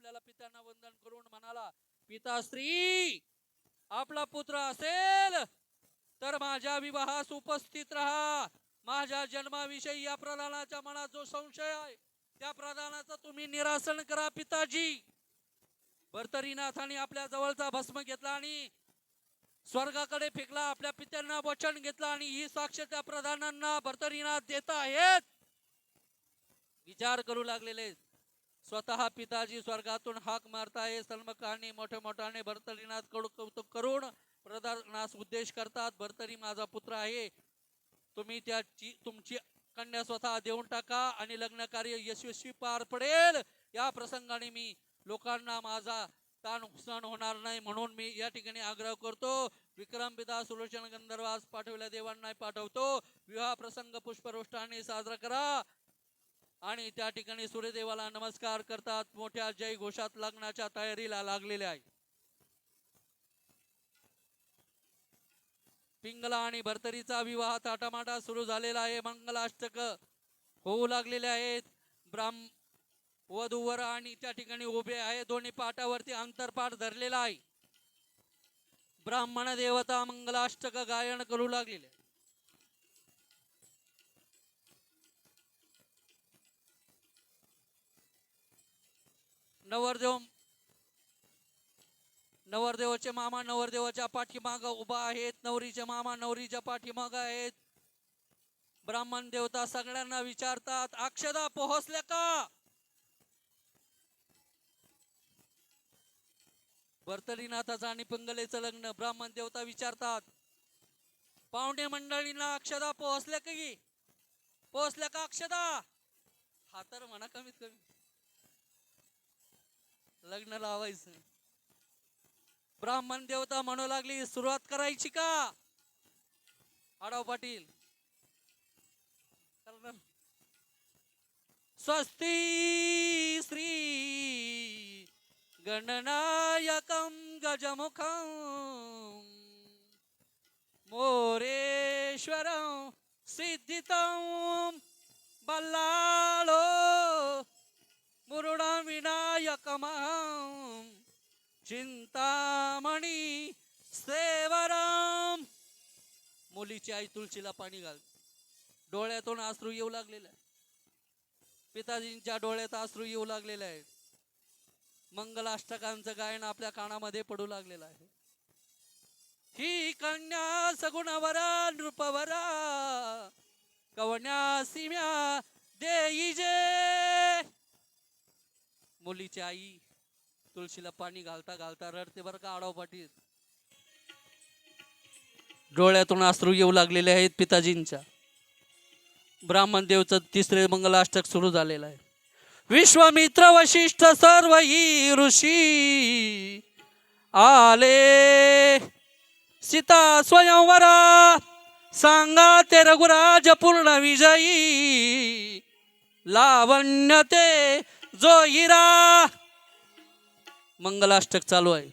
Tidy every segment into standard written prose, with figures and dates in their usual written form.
आपल्याला पित्यांना वंदन करून म्हणाला, पिताश्री आपला पुत्र असेल तर माझ्या विवाहास उपस्थित राहा. माझ्या जन्माविषयी या प्रधानाच्या मनात जो संशय आहे त्या प्रधानाचा तुम्ही निरासन करा पिताजी. भर्तरीनाथाने आपल्या जवळचा भस्म घेतला आणि स्वर्गाकडे फेकला. आपल्या पित्यांना वचन घेतलं आणि ही साक्ष त्या प्रधानांना भर्तरीनाथ देत आहेत. विचार करू लागलेले. स्वतः पिताजी स्वर्गातून हाक मारताय. सन्मुखाने मोठे मोठ्याने भर्तरीनाथ कडून कौतुक करून प्रधानास उद्देश करतात. भर्तरी माझा पुत्र आहे, तुम्ही त्याची तुमची कन्या स्वतः देऊन टाका आणि लग्न कार्य यशस्वी पार पडेल. या प्रसंगाने मी लोकांना माझा ताण नुकसान होणार नाही म्हणून मी या ठिकाणी आग्रह करतो. विक्रम पिता सुलोचन गंधर्वास पाठवल्या देवांना पाठवतो. विवाह प्रसंग पुष्पवृष्टाने साजरा करा. आणि त्या ठिकाणी सूर्यदेवाला नमस्कार करतात. मोठ्या जय घोषात लग्नाच्या तयारीला लागलेले आहे. पिंगला आणि भर्तरीचा विवाह थाटामाटा सुरू झालेला आहे. मंगलाष्टक होऊ लागलेले आहेत. वधूवर आणि त्या ठिकाणी उभे आहे. दोन्ही पाटावरती अंतरपाठ धरलेला आहे. ब्राह्मण देवता मंगलाष्टक गायन करू लागलेले. नवरदेवाचे मामा नवरदेवाच्या पाठीमाग उभा आहेत. नवरीचे मामा नवरीच्या पाठीमाग आहेत. ब्राह्मण देवता सगळ्यांना विचारतात, अक्षदा पोहोचल्या का? भर्तरीनाथाचं आणि पिंगलेचं लग्न ब्राह्मण देवता विचारतात. पाहुणे मंडळींना अक्षदा पोहोचल्या की? पोहोचल्या का अक्षदा? हा तर म्हणा कमीत कमी. लग्न लावायचं. ब्राह्मण देवता म्हणू लागली, सुरुवात करायची का? आढाव पाटील. स्वस्ती श्री गणनायकं गजमुखं मोरेश्वरं सिद्धितं बल्लाळो मुरुडं विनायकमहं चिंतामणी सेवरम. मुलीची आई तुळशीला पाणी घाल. डोळ्यातून अश्रू येऊ लागलेले. पिताजींच्या डोळ्यात अश्रू येऊ लागलेले आहेत. मंगलाष्टकांचं गायन आपल्या कानामध्ये पडू लागलेलं आहे. ही कन्या सगुणवरा नृपवरा कवन्या सीम्या देईजे. मुलीची आई तुळशीला पाणी घालता घालता रडते बरं का आढाव पाटील. डोळ्यातून अश्रू येऊ लागलेले आहेत पिताजींच्या. ब्राह्मण देवचं तिसरे मंगलाष्टक सुरू झालेलं आहे. विश्वामित्र वशिष्ठ सर्व ही ऋषी आले. सीता स्वयंवरा सांगा ते रघुराज पूर्ण विजयी. लावण्य ते जोईरा. मंगलाष्टक चालू आहे.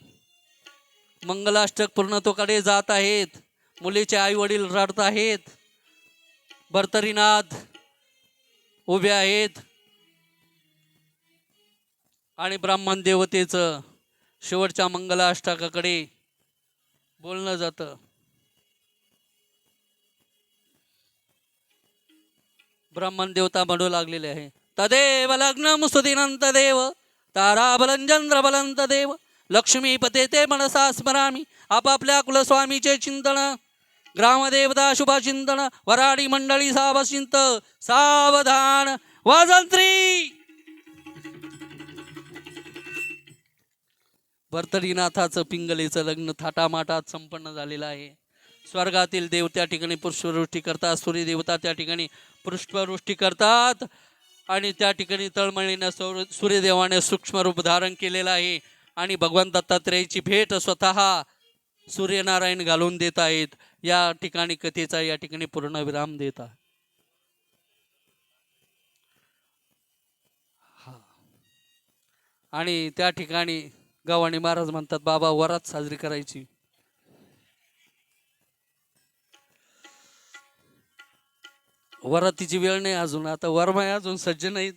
मंगलाष्टक पूर्णत्वाकडे जात आहेत. मुलीचे आई वडील रडत आहेत. भर्तरीनाथ उभे आहेत आणि ब्राह्मण देवतेचं शेवटच्या मंगलाष्टकाकडे बोलणं जातं. ब्राह्मण देवता म्हणू लागलेले आहे, तदेव लग्नम सुदिनं तदेव ताराबलं चंद्रबलं तदेव लक्ष्मीपते ते मनसा स्मरामी. आपापल्या कुलस्वामीचे चिंतन, ग्रामदेवता शुभचिंतन, वराडी मंडळी सावचिंत सावधान वाजंत्री. भर्तरीनाथाचं पिंगलेचं लग्न थाटामाटात संपन्न झालेलं आहे. स्वर्गातील देव त्या ठिकाणी पुष्पवृष्टी करतात. सूर्यदेवता त्या ठिकाणी पुष्पवृष्टी करतात आणि त्या ठिकाणी तळमळीनं सूर्यदेवाने सूक्ष्म रूप धारण केलेलं आहे आणि भगवान दत्तात्रेयाची भेट स्वतः सूर्यनारायण घालून देत आहेत. या ठिकाणी कथेचा या ठिकाणी पूर्ण विराम देत आहे. आणि त्या ठिकाणी गव्हाणे महाराज म्हणतात, बाबा वरात साजरी करायची. वरातीची वेळ नाही अजून. आता वरमाय अजून सज्ज नाहीत.